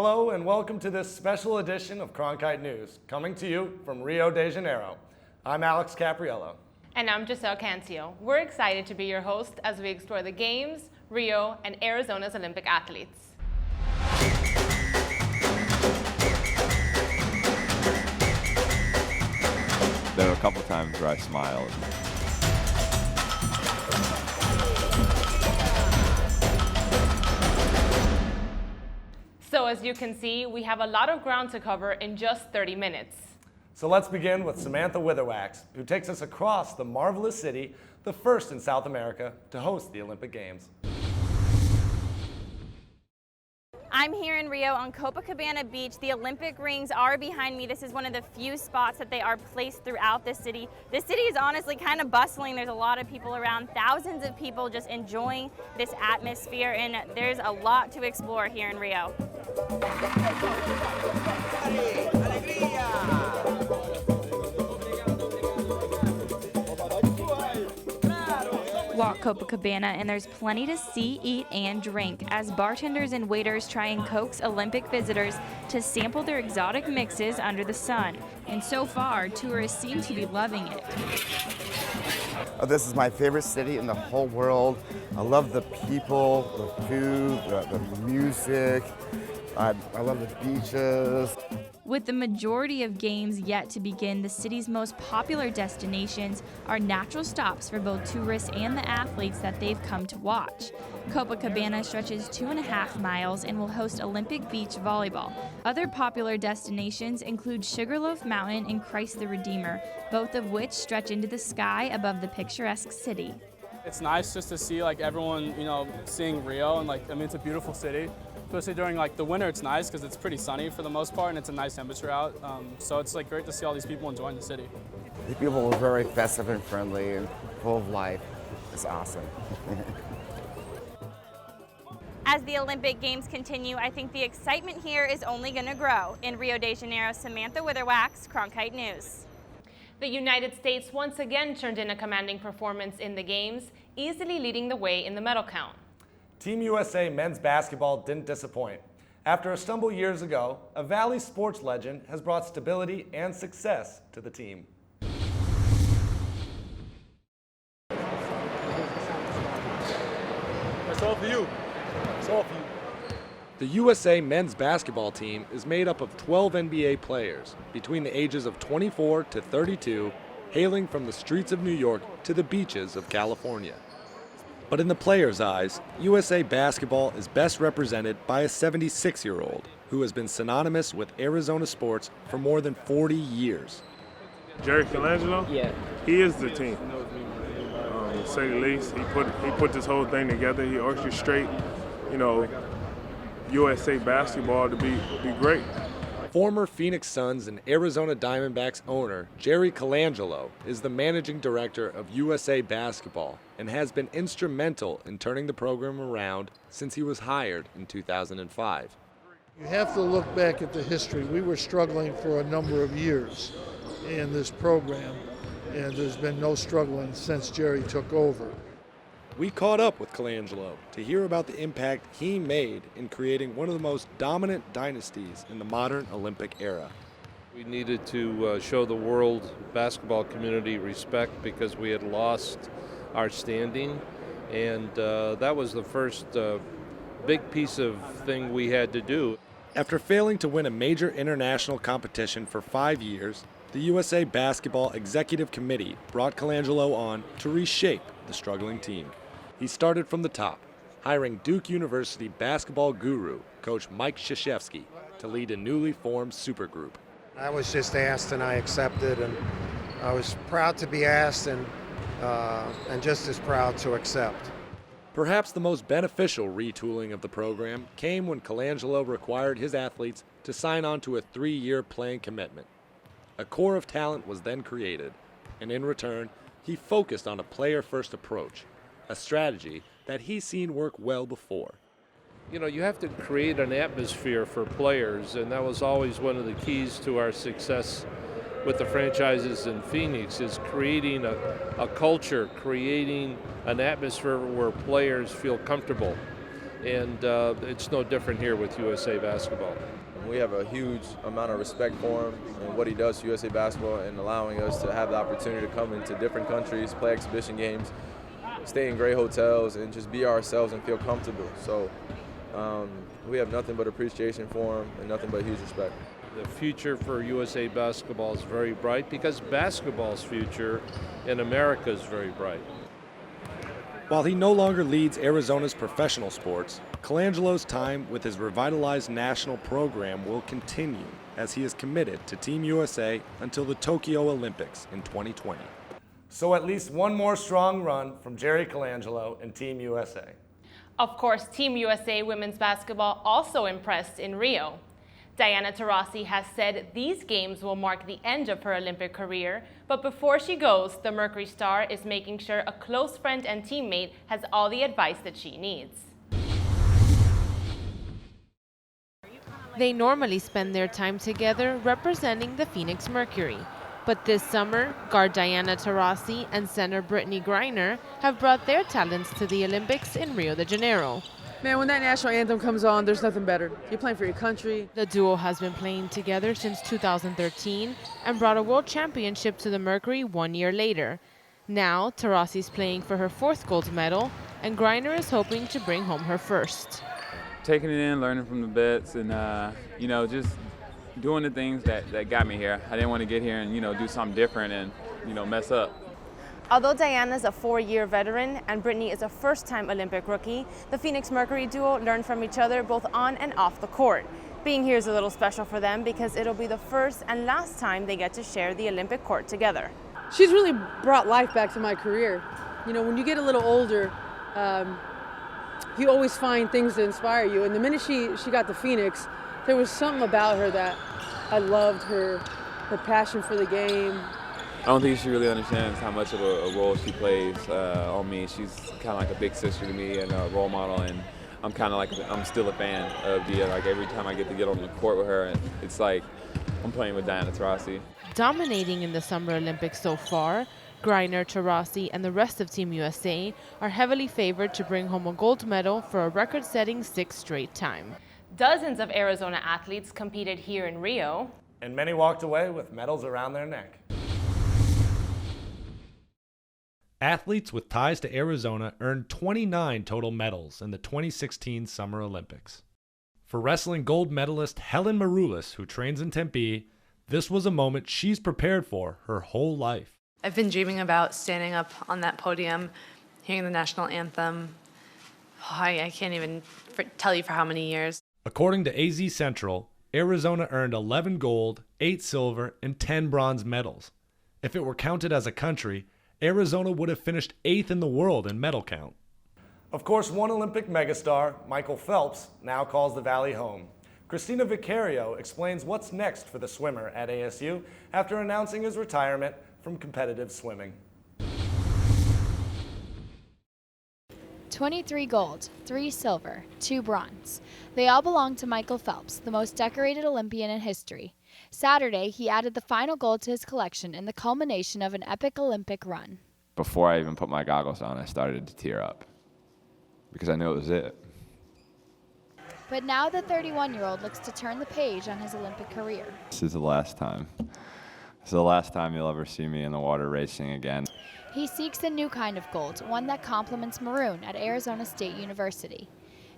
Hello and welcome to this special edition of Cronkite News, coming to you from Rio de Janeiro. I'm Alex Capriello. And I'm Giselle Cancio. We're excited to be your host as we explore the Games, Rio, and Arizona's Olympic athletes. There were a couple times where I smiled. So as you can see, we have a lot of ground to cover in just 30 minutes. So let's begin with Samantha Witherwax, who takes us across the marvelous city, the first in South America to host the Olympic Games. I'm here in Rio on Copacabana Beach. The Olympic rings are behind me. This is one of the few spots that they are placed throughout the city. The city is honestly kind of bustling. There's a lot of people around, thousands of people just enjoying this atmosphere, and there's a lot to explore here in Rio. Walk Copacabana, and there's plenty to see, eat, and drink as bartenders and waiters try and coax Olympic visitors to sample their exotic mixes under the sun. And so far, tourists seem to be loving it. This is my favorite city in the whole world. I love the people, the food, the music. I love the beaches. With the majority of games yet to begin, the city's most popular destinations are natural stops for both tourists and the athletes that they've come to watch. Copacabana stretches 2.5 miles and will host Olympic beach volleyball. Other popular destinations include Sugarloaf Mountain and Christ the Redeemer, both of which stretch into the sky above the picturesque city. It's nice just to see everyone, seeing Rio, and it's a beautiful city. Especially during the winter, it's nice because it's pretty sunny for the most part, and it's a nice temperature out. So it's great to see all these people enjoying the city. The people were very festive and friendly and full of life. It's awesome. As the Olympic Games continue, I think the excitement here is only going to grow. In Rio de Janeiro, Samantha Witherwax, Cronkite News. The United States once again turned in a commanding performance in the Games, easily leading the way in the medal count. Team USA men's basketball didn't disappoint. After a stumble years ago, a Valley sports legend has brought stability and success to the team. That's all for you. That's all for you. The USA men's basketball team is made up of 12 NBA players between the ages of 24 to 32, hailing from the streets of New York to the beaches of California. But in the players' eyes, USA basketball is best represented by a 76-year-old who has been synonymous with Arizona sports for more than 40 years. Jerry Colangelo? Yeah. He is the team. To say the least, he put this whole thing together. He orchestrated, USA basketball to be great. Former Phoenix Suns and Arizona Diamondbacks owner Jerry Colangelo is the managing director of USA Basketball and has been instrumental in turning the program around since he was hired in 2005. You have to look back at the history. We were struggling for a number of years in this program, and there's been no struggling since Jerry took over. We caught up with Colangelo to hear about the impact he made in creating one of the most dominant dynasties in the modern Olympic era. We needed to show the world basketball community respect because we had lost our standing, and that was the first big piece of thing we had to do. After failing to win a major international competition for 5 years, the USA Basketball Executive Committee brought Colangelo on to reshape the struggling team. He started from the top, hiring Duke University basketball guru, Coach Mike Krzyzewski, to lead a newly formed supergroup. I was just asked and I accepted, and I was proud to be asked and just as proud to accept. Perhaps the most beneficial retooling of the program came when Colangelo required his athletes to sign on to a 3-year playing commitment. A core of talent was then created, and in return, he focused on a player-first approach, a strategy that he's seen work well before. You have to create an atmosphere for players, and that was always one of the keys to our success with the franchises in Phoenix, is creating a culture, creating an atmosphere where players feel comfortable. and it's no different here with USA Basketball. We have a huge amount of respect for him and what he does for USA Basketball and allowing us to have the opportunity to come into different countries, play exhibition games, stay in great hotels, and just be ourselves and feel comfortable. So we have nothing but appreciation for him and nothing but huge respect. The future for USA Basketball is very bright because basketball's future in America is very bright. While he no longer leads Arizona's professional sports, Colangelo's time with his revitalized national program will continue as he is committed to Team USA until the Tokyo Olympics in 2020. So at least one more strong run from Jerry Colangelo and Team USA. Of course, Team USA women's basketball also impressed in Rio. Diana Taurasi has said these games will mark the end of her Olympic career, but before she goes, the Mercury star is making sure a close friend and teammate has all the advice that she needs. They normally spend their time together representing the Phoenix Mercury. But this summer, guard Diana Taurasi and center Brittney Griner have brought their talents to the Olympics in Rio de Janeiro. Man, when that national anthem comes on, there's nothing better. You're playing for your country. The duo has been playing together since 2013 and brought a world championship to the Mercury 1 year later. Now, Taurasi's playing for her 4th gold medal, and Griner is hoping to bring home her 1st. Taking it in, learning from the vets, and just doing the things that got me here. I didn't want to get here and do something different and mess up. Although Diana's a 4-year veteran and Brittney is a first-time Olympic rookie, the Phoenix Mercury duo learned from each other both on and off the court. Being here is a little special for them because it'll be the first and last time they get to share the Olympic court together. She's really brought life back to my career. When you get a little older, you always find things to inspire you. And the minute she got to Phoenix, there was something about her that I loved, her passion for the game. I don't think she really understands how much of a role she plays on me. She's kind of like a big sister to me and a role model, and I'm still a fan of Dia. Like every time I get to get on the court with her, it's like I'm playing with Diana Taurasi. Dominating in the Summer Olympics so far, Griner, Taurasi, and the rest of Team USA are heavily favored to bring home a gold medal for a record-setting 6th straight time. Dozens of Arizona athletes competed here in Rio, and many walked away with medals around their neck. Athletes with ties to Arizona earned 29 total medals in the 2016 Summer Olympics. For wrestling gold medalist Helen Maroulis, who trains in Tempe, this was a moment she's prepared for her whole life. I've been dreaming about standing up on that podium, hearing the national anthem. I can't even tell you for how many years. According to AZ Central, Arizona earned 11 gold, 8 silver, and 10 bronze medals. If it were counted as a country, Arizona would have finished 8th in the world in medal count. Of course, one Olympic megastar, Michael Phelps, now calls the Valley home. Christina Vicario explains what's next for the swimmer at ASU after announcing his retirement from competitive swimming. 23 gold, 3 silver, 2 bronze. They all belong to Michael Phelps, the most decorated Olympian in history. Saturday, he added the final gold to his collection in the culmination of an epic Olympic run. Before I even put my goggles on, I started to tear up because I knew it was it. But now the 31-year-old looks to turn the page on his Olympic career. This is the last time. This is the last time you'll ever see me in the water racing again. He seeks a new kind of gold, one that complements maroon at Arizona State University.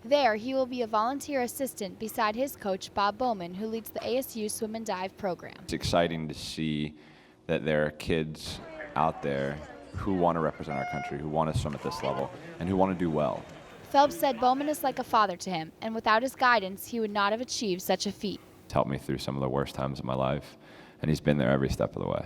There, he will be a volunteer assistant beside his coach, Bob Bowman, who leads the ASU Swim and Dive program. It's exciting to see that there are kids out there who want to represent our country, who want to swim at this level, and who want to do well. Phelps said Bowman is like a father to him, and without his guidance, he would not have achieved such a feat. He's helped me through some of the worst times of my life, and he's been there every step of the way.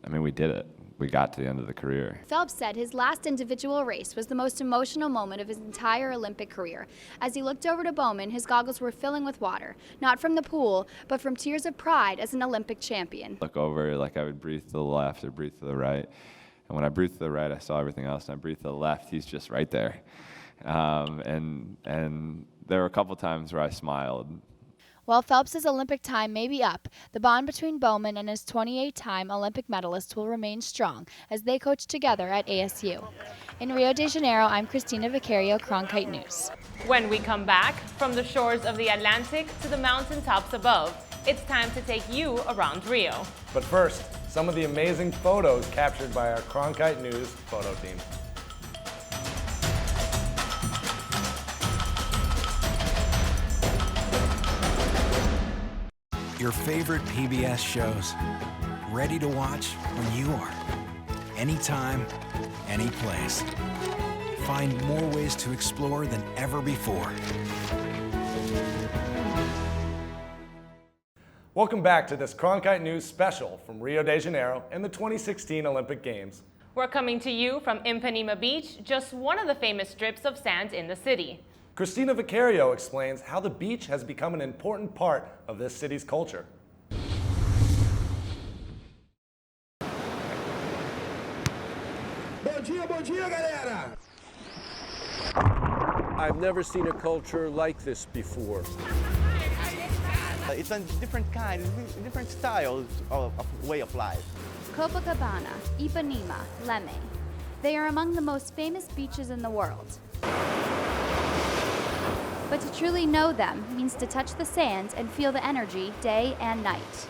I mean, we did it. We got to the end of the career. Phelps said his last individual race was the most emotional moment of his entire Olympic career. As he looked over to Bowman, his goggles were filling with water, not from the pool, but from tears of pride as an Olympic champion. Look over, like I would breathe to the left or breathe to the right. And when I breathed to the right, I saw everything else. And I breathed to the left, he's just right there. And there were a couple times where I smiled. While Phelps' Olympic time may be up, the bond between Bowman and his 28-time Olympic medalist will remain strong as they coach together at ASU. In Rio de Janeiro, I'm Christina Vicario, Cronkite News. When we come back, from the shores of the Atlantic to the mountaintops above, it's time to take you around Rio. But first, some of the amazing photos captured by our Cronkite News photo team. Your favorite PBS shows, ready to watch when you are. Anytime, any place. Find more ways to explore than ever before. Welcome back to this Cronkite News special from Rio de Janeiro and the 2016 Olympic Games. We're coming to you from Ipanema Beach, just one of the famous strips of sand in the city. Christina Vicario explains how the beach has become an important part of this city's culture. Bom dia, galera! I've never seen a culture like this before. It's a different kind, different style of way of life. Copacabana, Ipanema, Leme. They are among the most famous beaches in the world. But to truly know them means to touch the sand and feel the energy day and night.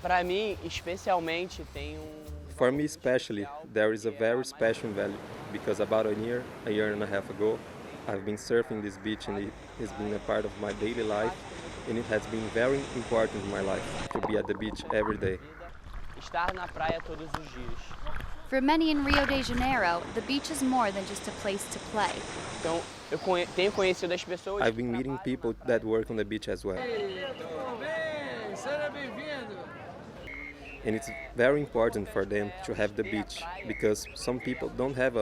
Para mim, especialmente, tem For me especially, there is a very special value because about a year and a half ago, I've been surfing this beach and it has been a part of my daily life, and it has been very important in my life to be at the beach every day. estar na praia todos os dias. For many in Rio de Janeiro, the beach is more than just a place to play. Então, eu tenho conhecido as pessoas. I've been meeting people that work on the beach as well. And it's very important for them to have the beach because some people don't have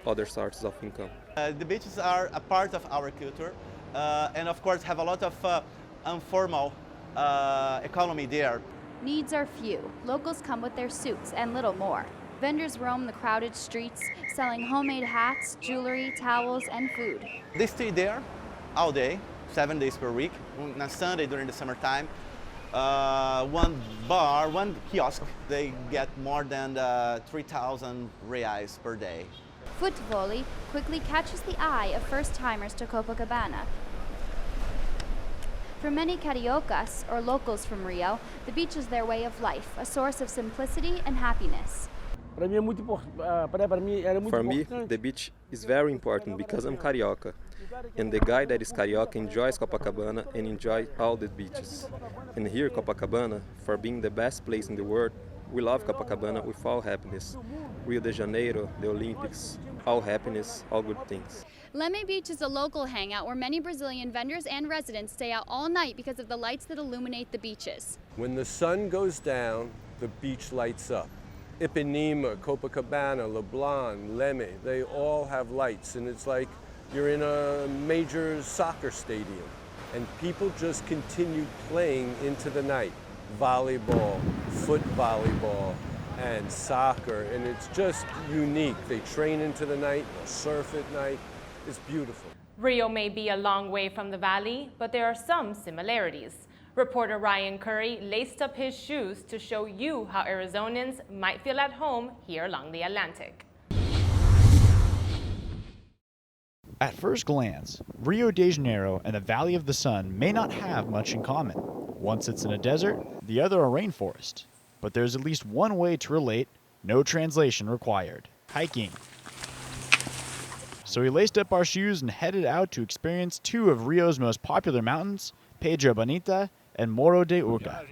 other sources of income. The beaches are a part of our culture and of course have a lot of informal economy there. Needs are few. Locals come with their suits and little more. Vendors roam the crowded streets, selling homemade hats, jewelry, towels, and food. They stay there all day, 7 days per week. On Sunday during the summertime, one kiosk, they get more than 3,000 reais per day. Footvolley quickly catches the eye of first-timers to Copacabana. For many cariocas, or locals from Rio, the beach is their way of life, a source of simplicity and happiness. For me, the beach is very important because I'm carioca, and the guy that is carioca enjoys Copacabana and enjoys all the beaches. And here, Copacabana, for being the best place in the world, we love Copacabana with all happiness. Rio de Janeiro, the Olympics, all happiness, all good things. Leme Beach is a local hangout where many Brazilian vendors and residents stay out all night because of the lights that illuminate the beaches. When the sun goes down, the beach lights up. Ipanema, Copacabana, Leblon, Leme, they all have lights, and it's like you're in a major soccer stadium. And people just continue playing into the night. Volleyball, foot volleyball, and soccer, and it's just unique. They train into the night, they'll surf at night. It's beautiful. Rio may be a long way from the valley, but there are some similarities. Reporter Ryan Curry laced up his shoes to show you how Arizonans might feel at home here along the Atlantic. At first glance, Rio de Janeiro and the Valley of the Sun may not have much in common. One sits in a desert, the other a rainforest. But there's at least one way to relate, no translation required: hiking. So we laced up our shoes and headed out to experience two of Rio's most popular mountains, Pedra Bonita and Morro de Urca.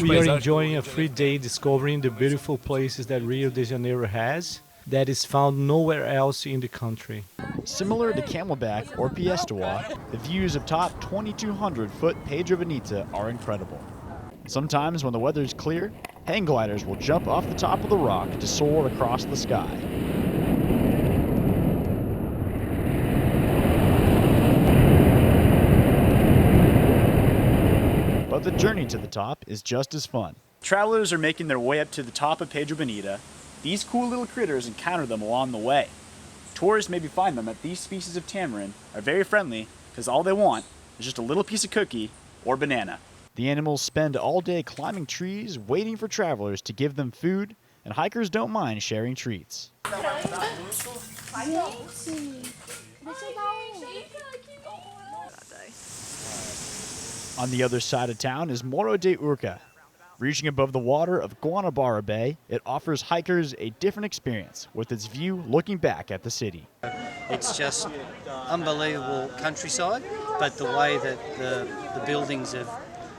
We are enjoying a free day discovering the beautiful places that Rio de Janeiro has that is found nowhere else in the country. Similar to Camelback or Piestewa, the views of top 2,200-foot Pedra Bonita are incredible. Sometimes when the weather is clear, hang gliders will jump off the top of the rock to soar across the sky. But the journey to the top is just as fun. Travelers are making their way up to the top of Pedra Bonita. These cool little critters encounter them along the way. Tourists maybe find them that these species of tamarin are very friendly because all they want is just a little piece of cookie or banana. The animals spend all day climbing trees, waiting for travelers to give them food, and hikers don't mind sharing treats. On the other side of town is Morro de Urca. Reaching above the water of Guanabara Bay, it offers hikers a different experience with its view looking back at the city. It's just unbelievable countryside, but the way that the buildings have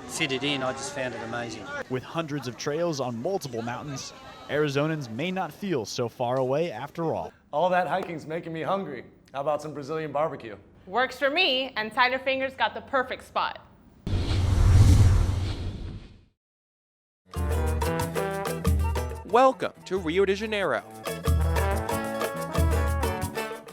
fitted in, I just found it amazing. With hundreds of trails on multiple mountains, Arizonans may not feel so far away after all. All that hiking's making me hungry. How about some Brazilian barbecue? Works for me, and Tyler Fingers got the perfect spot. Welcome to Rio de Janeiro.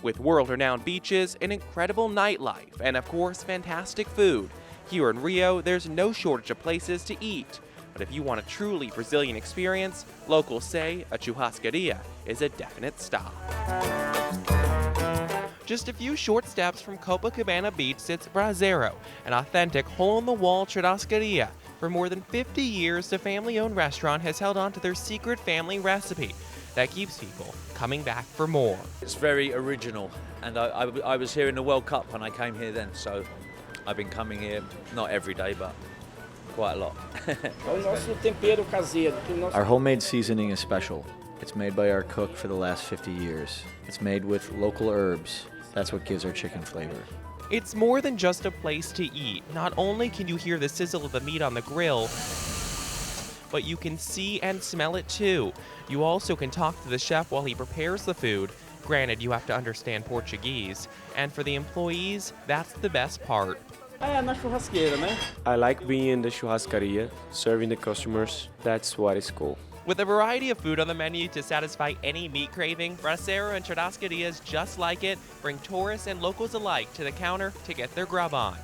With world-renowned beaches, an incredible nightlife, and of course, fantastic food, here in Rio, there's no shortage of places to eat. But if you want a truly Brazilian experience, locals say a churrascaria is a definite stop. Just a few short steps from Copacabana Beach sits BRASEIRO, an authentic hole-in-the-wall churrascaria. For more than 50 years, the family-owned restaurant has held on to their secret family recipe that keeps people coming back for more. It's very original, and I was here in the World Cup when I came here then, so I've been coming here, not every day, but quite a lot. Our homemade seasoning is special. It's made by our cook for the last 50 years. It's made with local herbs. That's what gives our chicken flavor. It's more than just a place to eat. Not only can you hear the sizzle of the meat on the grill, but you can see and smell it too. You also can talk to the chef while he prepares the food. Granted, you have to understand Portuguese. And for the employees, that's the best part. I like being in the churrascaria, serving the customers. That's what is cool. With a variety of food on the menu to satisfy any meat craving, BRASEIRO and churrascarias just like it bring tourists and locals alike to the counter to get their grub on.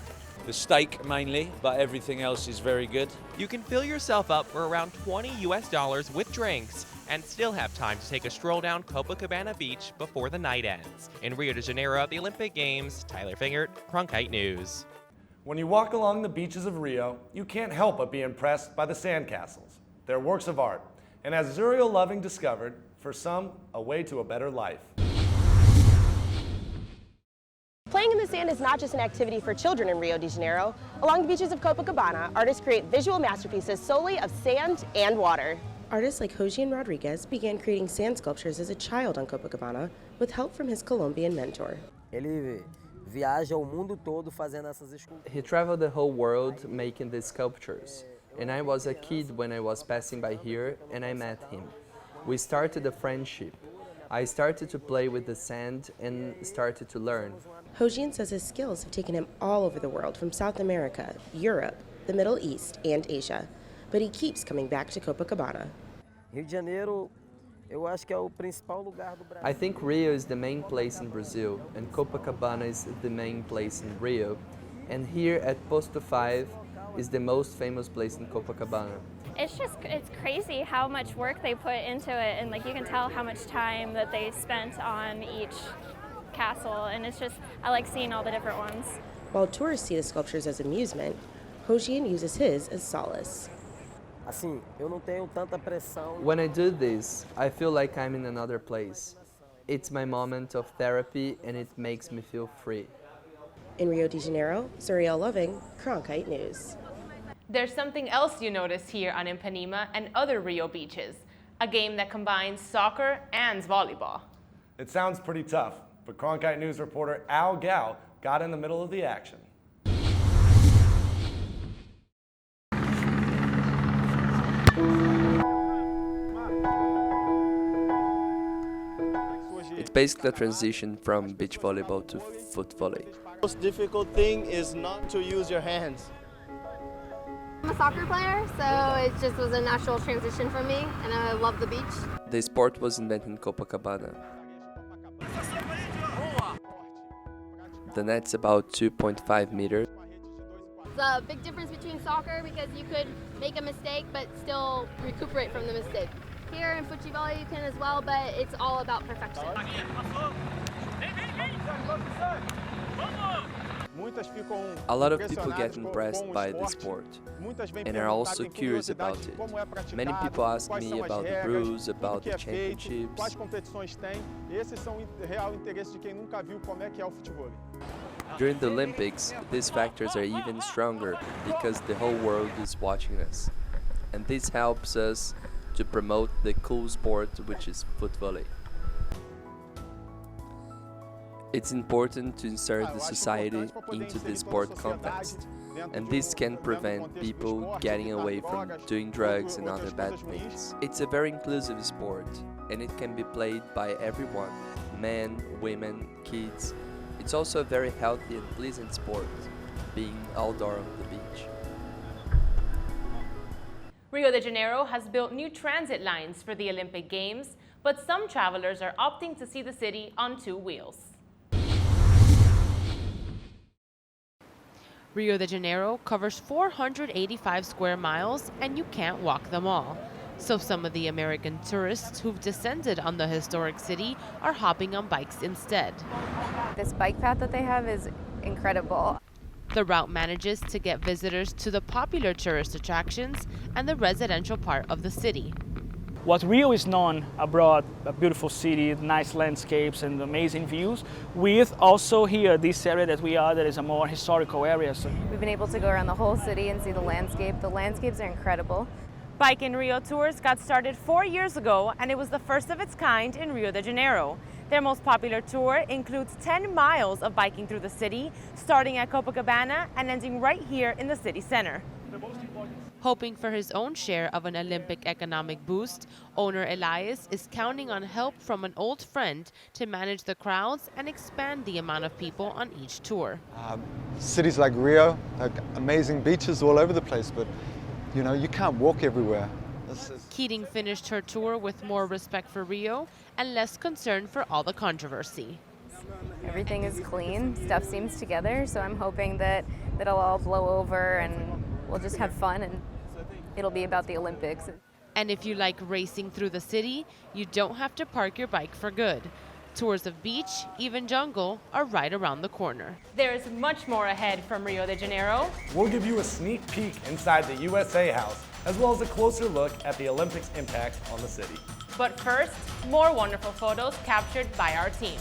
The steak mainly, but everything else is very good. You can fill yourself up for around $20 with drinks and still have time to take a stroll down Copacabana Beach before the night ends. In Rio de Janeiro at the Olympic Games, Tyler Fingert, Cronkite News. When you walk along the beaches of Rio, you can't help but be impressed by the sandcastles. They're works of art, and as Zuriel Loving discovered, for some, a way to a better life. Playing in the sand is not just an activity for children in Rio de Janeiro. Along the beaches of Copacabana, artists create visual masterpieces solely of sand and water. Artists like Josian Rodriguez began creating sand sculptures as a child on Copacabana with help from his Colombian mentor. He traveled the whole world making these sculptures. And I was a kid when I was passing by here and I met him. We started a friendship. I started to play with the sand and started to learn. Josian says his skills have taken him all over the world, from South America, Europe, the Middle East, and Asia. But he keeps coming back to Copacabana. I think Rio is the main place in Brazil, and Copacabana is the main place in Rio. And here at Posto 5 is the most famous place in Copacabana. It's crazy how much work they put into it, and like you can tell how much time that they spent on each castle, and I like seeing all the different ones. While tourists see the sculptures as amusement, Josian uses his as solace. When I do this, I feel like I'm in another place. It's my moment of therapy and it makes me feel free. In Rio de Janeiro, Zuriel Loving, Cronkite News. There's something else you notice here on Ipanema and other Rio beaches, a game that combines soccer and volleyball. It sounds pretty tough, but Cronkite News reporter Al Gao got in the middle of the action. It's basically a transition from beach volleyball to foot volley. The most difficult thing is not to use your hands. I'm a soccer player, so it just was a natural transition for me, and I love the beach. The sport was invented in Copacabana. The net's about 2.5 meters. It's a big difference between soccer because you could make a mistake but still recuperate from the mistake. Here in FOOTVOLLEY you can as well, but it's all about perfection. A lot of people get impressed by the sport and are also curious about it. Many people ask me about the rules, about the championships. During the Olympics, these factors are even stronger because the whole world is watching us. And this helps us to promote the cool sport, which is footvolley. It's important to insert the society into the sport context, and this can prevent people getting away from doing drugs and other bad things. It's a very inclusive sport, and it can be played by everyone, men, women, kids. It's also a very healthy and pleasant sport, being outdoor on the beach. Rio de Janeiro has built new transit lines for the Olympic Games, but some travelers are opting to see the city on two wheels. Rio de Janeiro covers 485 square miles, and you can't walk them all. So some of the American tourists who've descended on the historic city are hopping on bikes instead. This bike path that they have is incredible. The route manages to get visitors to the popular tourist attractions and the residential part of the city. What Rio is known abroad, a beautiful city, nice landscapes and amazing views, with also here, this area that we are, that is a more historical area. So we've been able to go around the whole city and see the landscape. The landscapes are incredible. Bike in Rio tours got started 4 years ago, and it was the first of its kind in Rio de Janeiro. Their most popular tour includes 10 miles of biking through the city, starting at Copacabana and ending right here in the city center. Hoping for his own share of an Olympic economic boost, owner Elias is counting on help from an old friend to manage the crowds and expand the amount of people on each tour. Cities like Rio, like amazing beaches all over the place, but you know, you can't walk everywhere. Keating finished her tour with more respect for Rio and less concern for all the controversy. Everything is clean, stuff seems together, so I'm hoping that it'll all blow over and we'll just have fun and it'll be about the Olympics. And if you like racing through the city, you don't have to park your bike for good. Tours of beach, even jungle, are right around the corner. There is much more ahead from Rio de Janeiro. We'll give you a sneak peek inside the USA House, as well as a closer look at the Olympics' impact on the city. But first, more wonderful photos captured by our team.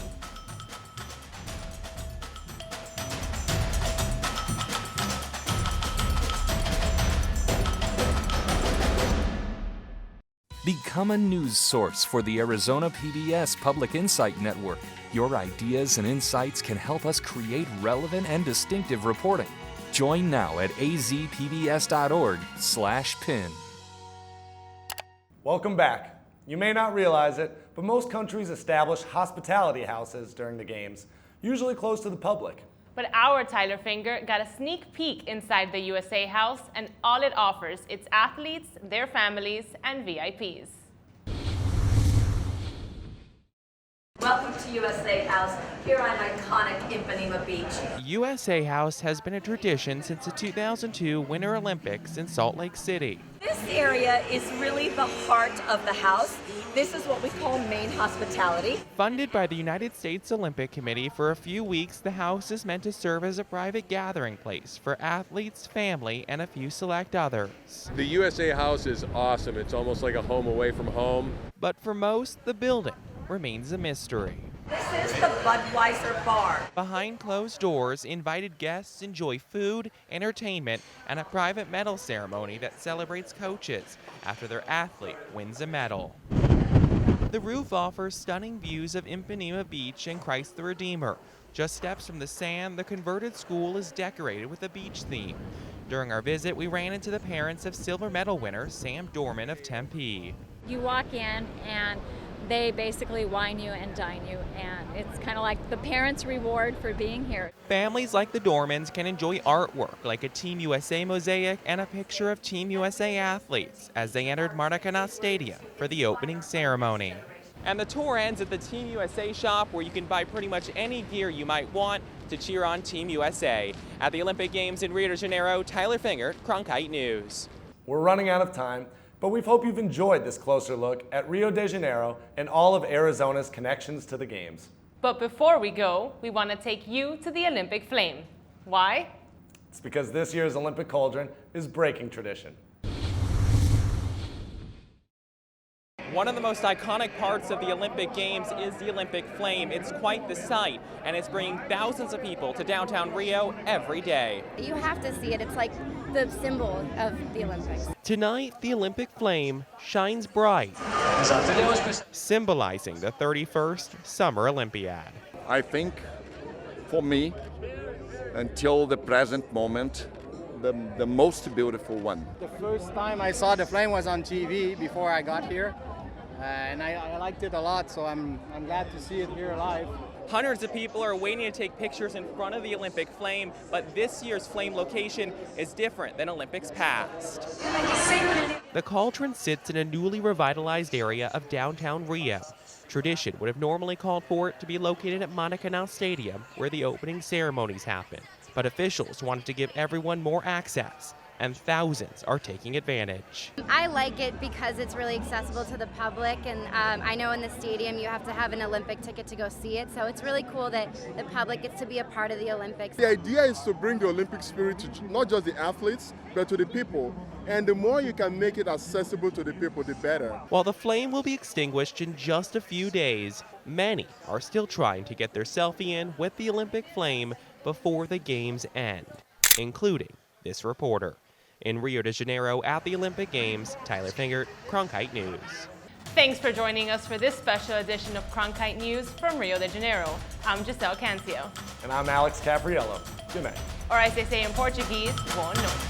Become a news source for the Arizona PBS Public Insight Network. Your ideas and insights can help us create relevant and distinctive reporting. Join now at azpbs.org/pin. Welcome back. You may not realize it, but most countries establish hospitality houses during the games, usually closed to the public. But our Tyler Finger got a sneak peek inside the USA House and all it offers its athletes, their families, and VIPs. Welcome to USA House, here on iconic Ipanema Beach. USA House has been a tradition since the 2002 Winter Olympics in Salt Lake City. This area is really the heart of the house. This is what we call main hospitality. Funded by the United States Olympic Committee, for a few weeks the house is meant to serve as a private gathering place for athletes, family, and a few select others. The USA House is awesome. It's almost like a home away from home. But for most, the building remains a mystery. This is the Budweiser Bar. Behind closed doors, invited guests enjoy food, entertainment, and a private medal ceremony that celebrates coaches after their athlete wins a medal. The roof offers stunning views of Ipanema Beach and Christ the Redeemer. Just steps from the sand, the converted school is decorated with a beach theme. During our visit, we ran into the parents of silver medal winner Sam Dorman of Tempe. You walk in and they basically wine you and dine you, and it's kind of like the parents' reward for being here. Families like the Dormans can enjoy artwork like a Team USA mosaic and a picture of Team USA athletes as they entered Maracanã Stadium for the opening ceremony. And the tour ends at the Team USA shop, where you can buy pretty much any gear you might want to cheer on Team USA. At the Olympic Games in Rio de Janeiro, Tyler Finger, Cronkite News. We're running out of time, but we hope you've enjoyed this closer look at Rio de Janeiro and all of Arizona's connections to the games. But before we go, we want to take you to the Olympic flame. Why? It's because this year's Olympic cauldron is breaking tradition. One of the most iconic parts of the Olympic Games is the Olympic flame. It's quite the sight, and it's bringing thousands of people to downtown Rio every day. You have to see it. It's like the symbol of the Olympics. Tonight, the Olympic flame shines bright, symbolizing the 31st Summer Olympiad. I think, for me, until the present moment, the most beautiful one. The first time I saw the flame was on TV before I got here, and I liked it a lot, so I'm glad to see it here live. Hundreds of people are waiting to take pictures in front of the Olympic flame, but this year's flame location is different than Olympics past. The cauldron sits in a newly revitalized area of downtown Rio. Tradition would have normally called for it to be located at Maracanã Stadium, where the opening ceremonies happen. But officials wanted to give everyone more access, and thousands are taking advantage. I like it because it's really accessible to the public, and I know in the stadium you have to have an Olympic ticket to go see it, so it's really cool that the public gets to be a part of the Olympics. The idea is to bring the Olympic spirit to not just the athletes, but to the people. And the more you can make it accessible to the people, the better. While the flame will be extinguished in just a few days, many are still trying to get their selfie in with the Olympic flame before the games end, including this reporter. In Rio de Janeiro at the Olympic Games, Tyler Fingert, Cronkite News. Thanks for joining us for this special edition of Cronkite News from Rio de Janeiro. I'm Giselle Cancio. And I'm Alex Caprariello. Good night. Or as they say in Portuguese, boa noite.